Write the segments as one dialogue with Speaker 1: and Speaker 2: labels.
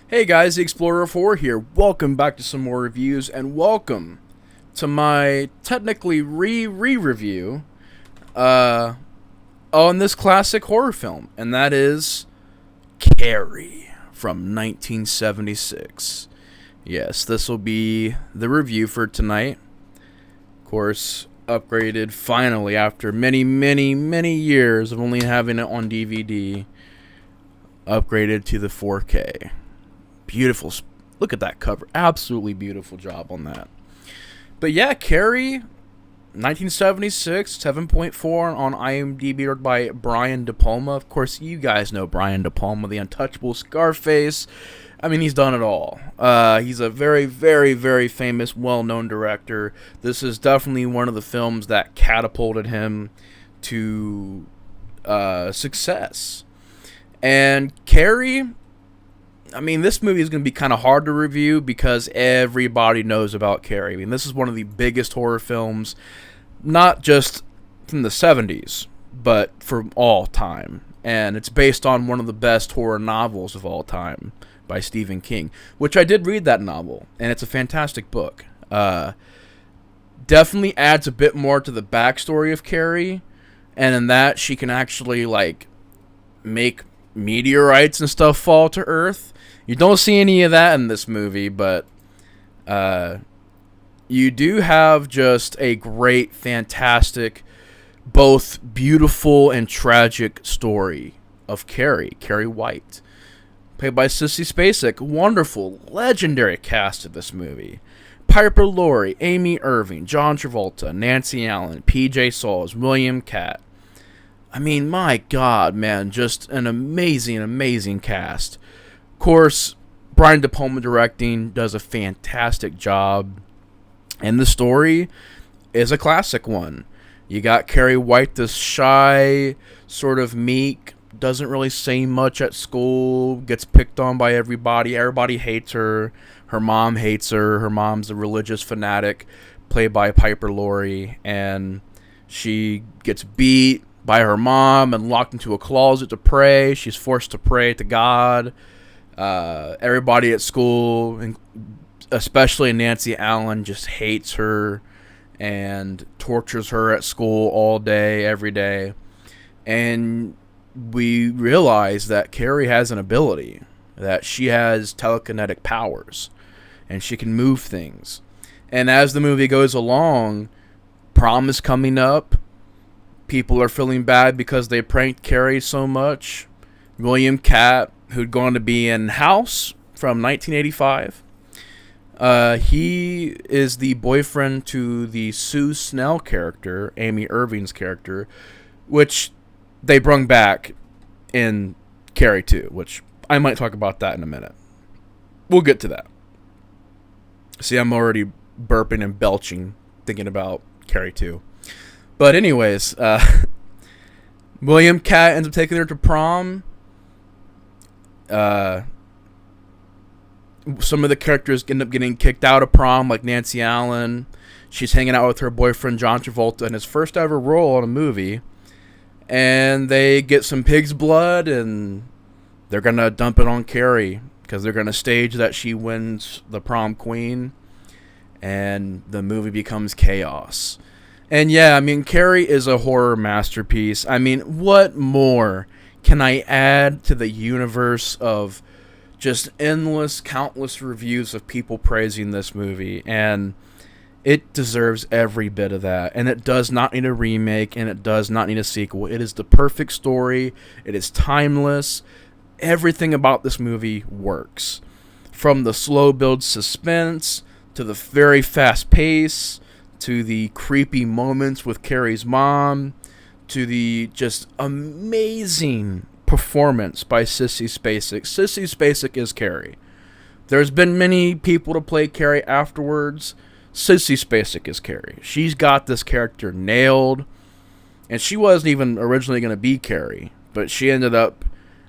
Speaker 1: Hey guys, the Explorer 4 here. Welcome back to some more reviews, and welcome to my technically re-review on this classic horror film, and that is Carrie from 1976. Yes, this will be the review for tonight. Of course, upgraded finally after many years of only having it on DVD. Upgraded to the 4K. Beautiful. Look at that cover. Absolutely beautiful job on that. But yeah, Carrie, 1976, 7.4 on IMDb by Brian De Palma. Of course, you guys know Brian De Palma, the untouchable Scarface. I mean, he's done it all. He's a very famous, well-known director. This is definitely one of the films that catapulted him to success. And Carrie, I mean, this movie is going to be kind of hard to review because everybody knows about Carrie. I mean, this is one of the biggest horror films, not just from the 70s, but from all time. And it's based on one of the best horror novels of all time by Stephen King, which I did read that novel, and it's a fantastic book. Definitely adds a bit more to the backstory of Carrie, and in that she can actually, like, make meteorites and stuff fall to Earth. You don't see any of that in this movie, but you do have just a great, fantastic, both beautiful and tragic story of Carrie White, played by Sissy Spacek. Wonderful, legendary cast of this movie. Piper Laurie, Amy Irving, John Travolta, Nancy Allen, P.J. Soles, William Catt. I mean, my God, man, just an amazing cast. Of course, Brian De Palma directing does a fantastic job, and the story is a classic one. You got Carrie White, this shy, sort of meek, doesn't really say much at school, gets picked on by everybody. Everybody hates her. Her mom hates her. Her mom's a religious fanatic, played by Piper Laurie, and she gets beat by her mom and locked into a closet to pray. She's forced to pray to God. Everybody at school, and especially Nancy Allen, just hates her and tortures her at school all day, every day. And we realize that Carrie has an ability, that she has telekinetic powers, and she can move things. And as the movie goes along, prom is coming up. People are feeling bad because they pranked Carrie so much. William Catt, who'd gone to be in House from 1985. He is the boyfriend to the Sue Snell character, Amy Irving's character, which they brung back in Carrie 2, which I might talk about that in a minute. We'll get to that. See, I'm already burping and belching thinking about Carrie 2. But anyways, William Catt ends up taking her to prom. Some of the characters end up getting kicked out of prom, like Nancy Allen. She's hanging out with her boyfriend John Travolta in his first ever role in a movie. And they get some pig's blood, and they're going to dump it on Carrie, because they're going to stage that she wins the prom queen, and the movie becomes chaos. And yeah, I mean, Carrie is a horror masterpiece. I mean, what more can I add to the universe of just endless, countless reviews of people praising this movie? And it deserves every bit of that. And it does not need a remake, and it does not need a sequel. It is the perfect story. It is timeless. Everything about this movie works. From the slow build suspense, to the very fast pace, to the creepy moments with Carrie's mom, to the just amazing performance by Sissy Spacek. Sissy Spacek is Carrie. There's been many people to play Carrie afterwards. Sissy Spacek is Carrie. She's got this character nailed, and she wasn't even originally going to be Carrie, but she ended up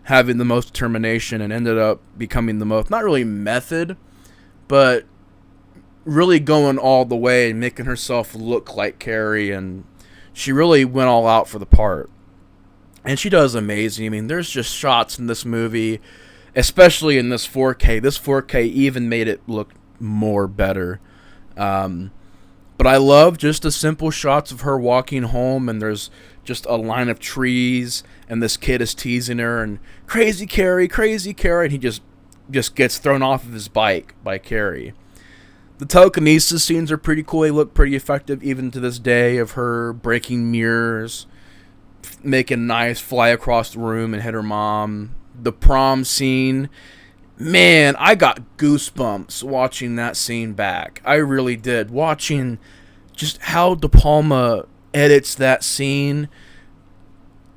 Speaker 1: having the most determination and ended up becoming the most, not really method, but really going all the way and making herself look like Carrie, and she really went all out for the part. And she does amazing. I mean, there's just shots in this movie especially in this 4K. This 4K even made it look more better. But I love just the simple shots of her walking home, and there's just a line of trees, and this kid is teasing her, and crazy Carrie, and he just gets thrown off of his bike by Carrie. The telekinesis scenes are pretty cool. They look pretty effective even to this day, of her breaking mirrors, making knives fly across the room and hit her mom. The prom scene, man, I got goosebumps watching that scene back. I really did. Watching just how De Palma edits that scene.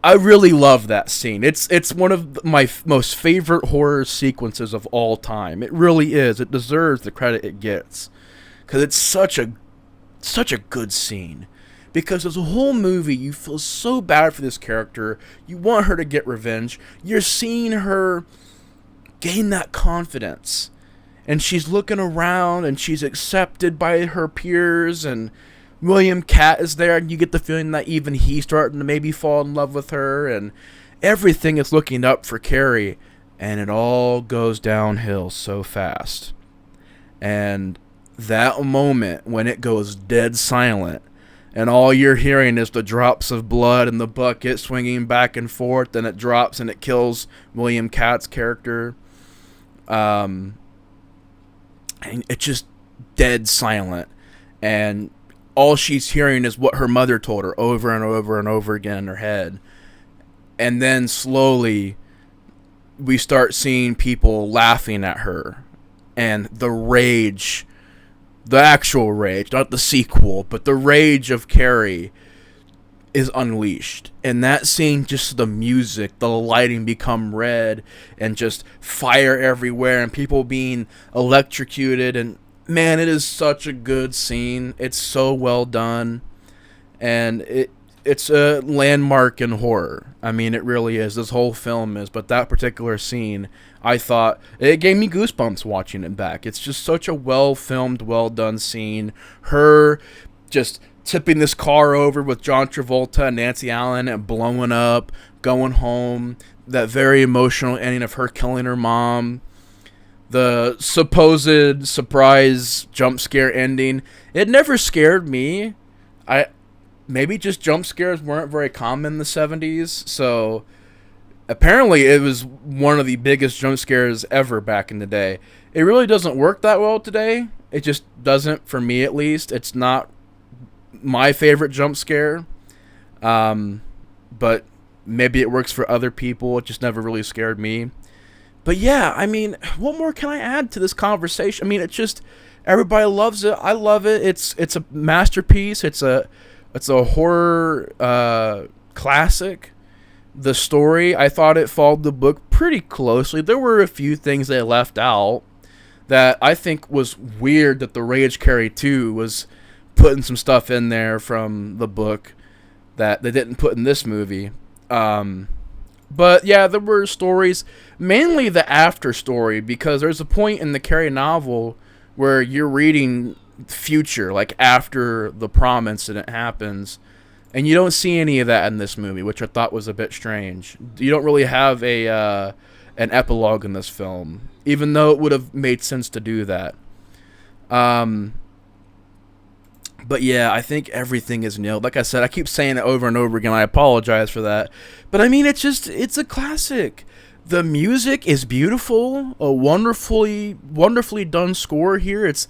Speaker 1: I really love that scene. It's one of my most favorite horror sequences of all time. It really is. It deserves the credit it gets, because it's such a good scene. Because as a whole movie, you feel so bad for this character. You want her to get revenge. You're seeing her gain that confidence. And she's looking around, and she's accepted by her peers, and William Catt is there, and you get the feeling that even he's starting to maybe fall in love with her, and everything is looking up for Carrie, and it all goes downhill so fast. And that moment when it goes dead silent, and all you're hearing is the drops of blood and the bucket swinging back and forth, and it drops and it kills William Catt's character. And it's just dead silent. And all she's hearing is what her mother told her over and over and over again in her head. And then slowly we start seeing people laughing at her. And the rage, the actual rage, not the sequel, but the rage of Carrie is unleashed. And that scene, just the music, the lighting become red, and just fire everywhere, and people being electrocuted. And man, it is such a good scene. It's so well done. And it's a landmark in horror. I mean, it really is. This whole film is. But that particular scene, I thought, it gave me goosebumps watching it back. It's just such a well-filmed, well-done scene. Her just tipping this car over with John Travolta and Nancy Allen and blowing up, going home. That very emotional ending of her killing her mom. The supposed surprise jump scare ending. It never scared me. Maybe just jump scares weren't very common in the 70s, so apparently it was one of the biggest jump scares ever back in the day. It really doesn't work that well today. It just doesn't, for me at least. It's not my favorite jump scare, but maybe it works for other people. It just never really scared me. But yeah, I mean, what more can I add to this conversation? I mean, it's just, everybody loves it. I love it. It's a masterpiece. It's a horror classic. The story, I thought it followed the book pretty closely. There were a few things they left out that I think was weird, that the Rage Carrie 2 was putting some stuff in there from the book that they didn't put in this movie. But yeah, there were stories, mainly the after story, because there's a point in the Carrie novel where you're reading future, like after the prom incident happens, and you don't see any of that in this movie, which I thought was a bit strange. You don't really have an epilogue in this film, even though it would have made sense to do that. But yeah, I think everything is nailed. Like I said, I keep saying it over and over again. I apologize for that. But I mean, it's a classic. The music is beautiful. A wonderfully done score here. It's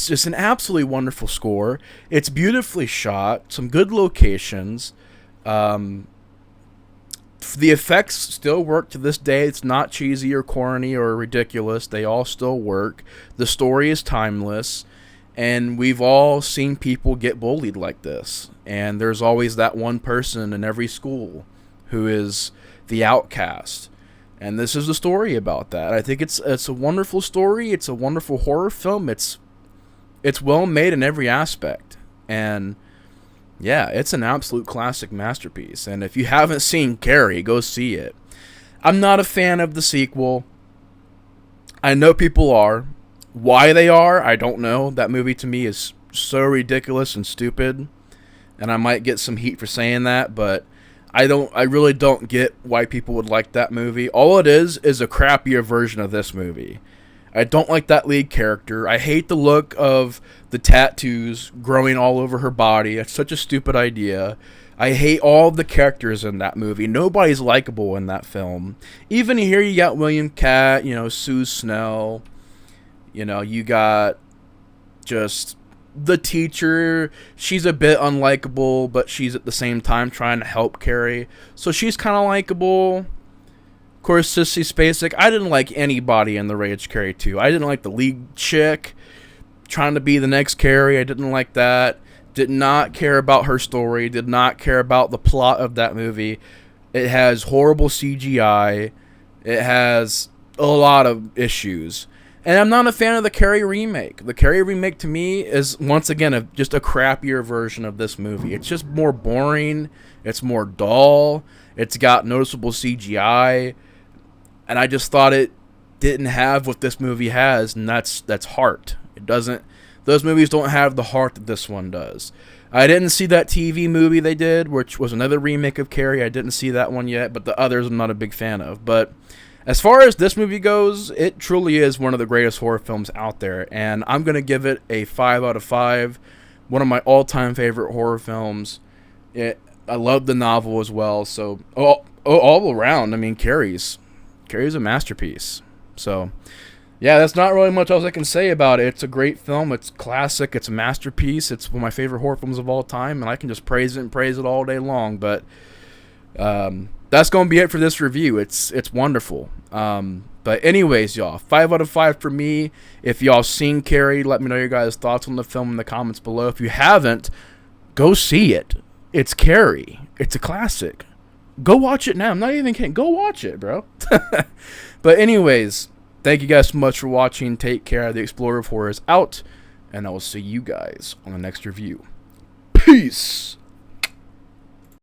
Speaker 1: just an absolutely wonderful score. It's beautifully shot. Some good locations. The effects still work to this day. It's not cheesy or corny or ridiculous. They all still work. The story is timeless. And we've all seen people get bullied like this. And there's always that one person in every school who is the outcast. And this is a story about that. I think it's a wonderful story. It's a wonderful horror film. It's well made in every aspect. And yeah, it's an absolute classic masterpiece. And if you haven't seen Carrie, go see it. I'm not a fan of the sequel. I know people are. Why they are, I don't know. That movie to me is so ridiculous and stupid. And I might get some heat for saying that, but I really don't get why people would like that movie. All it is a crappier version of this movie. I don't like that lead character. I hate the look of the tattoos growing all over her body. It's such a stupid idea. I hate all the characters in that movie. Nobody's likable in that film. Even here you got William Catt, Sue Snell. You got just the teacher. She's a bit unlikable, but she's at the same time trying to help Carrie. So she's kind of likable. Of course, Sissy Spacek. I didn't like anybody in the Rage Carrie 2. I didn't like the lead chick trying to be the next Carrie. I didn't like that. Did not care about her story. Did not care about the plot of that movie. It has horrible CGI. It has a lot of issues. And I'm not a fan of the Carrie remake. The Carrie remake to me is, once again, just a crappier version of this movie. It's just more boring. It's more dull. It's got noticeable CGI. And I just thought it didn't have what this movie has, and that's heart. It doesn't. Those movies don't have the heart that this one does. I didn't see that TV movie they did, which was another remake of Carrie. I didn't see that one yet, but the others I'm not a big fan of. But as far as this movie goes, it truly is one of the greatest horror films out there, and I'm going to give it a 5 out of 5. One of my all-time favorite horror films. I love the novel as well, so all around, I mean, Carrie's a masterpiece. So, yeah, that's not really much else I can say about it. It's a great film. It's classic. It's a masterpiece. It's one of my favorite horror films of all time, and I can just praise it all day long. But that's going to be it for this review. It's wonderful. But anyways, y'all, 5 out of 5 for me. If y'all seen Carrie, let me know your guys' thoughts on the film in the comments below. If you haven't, go see it. It's Carrie. It's a classic. Go watch it now. I'm not even kidding. Go watch it, bro. But anyways, thank you guys so much for watching. Take care. The Explorer of Horror is out, and I will see you guys on the next review. Peace.